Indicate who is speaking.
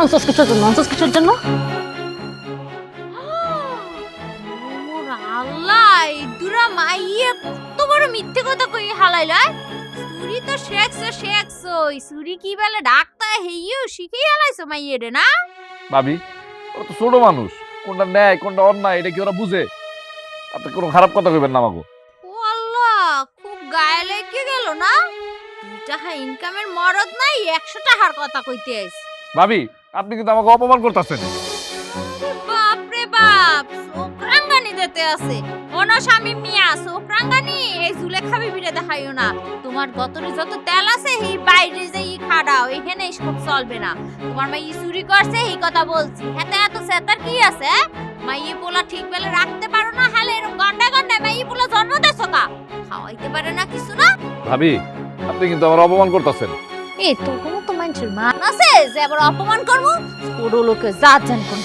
Speaker 1: Nonsense কিছুর জন্য, nonsense কিছুর জন্য।
Speaker 2: ওর আল্লাহ, এই দুরা মাইয়ে কত বড় মিথ্যে কথা কই হালাইলা। সুরি তো শেখছই, সুরি কি বলে ডাক্তার হেইও শিখেই হালাইছো মাইয়ে রে না।
Speaker 3: ভাবি ওরা তো ছোট মানুষ, কোনটা ন্যায় কোনটা অন্যায় এটা কি ওরা বুঝে? আপনি কোনো খারাপ কথা কইবেন না আমাকে।
Speaker 2: ও আল্লাহ, খুব গায়ে লেগে গেল না। 2 টাকা ইনকামের মরদ নাই, 100 টাকার কথা কইতে আইছ।
Speaker 3: ভাবি আপনি কিন্তু আমাকে অপমান করতেছেন।
Speaker 2: বাপ রে বাপ, চোখরাঙ্গানি দিতে আছে। ওনো স্বামী মিয়া চোখরাঙ্গানি, এই জুলেখা বিবিরে দেখাইও না। তোমার গতরে যত তেল আছে এই বাইরে যে খাড়াও, এখানে সব চলবে না। তোমার মাই চুরি করছে এই কথা বলছি, হাতে এত সেতার কি আছে? মাইয়ে পোলা ঠিক বেলে রাখতে পারো না, হালে এরকম গন্ডা গন্ডা মাইয়ে পোলা জন্ম দেছো কা? খাওয়াইতে পারে না কিছু না।
Speaker 3: ভাবি আপনি কিন্তু আমার অপমান করতেছেন।
Speaker 2: এই তো কোনো তো মানুষের মান আছে যে আবার অপমান করবো? ছোট লোকে জাত জান কোন।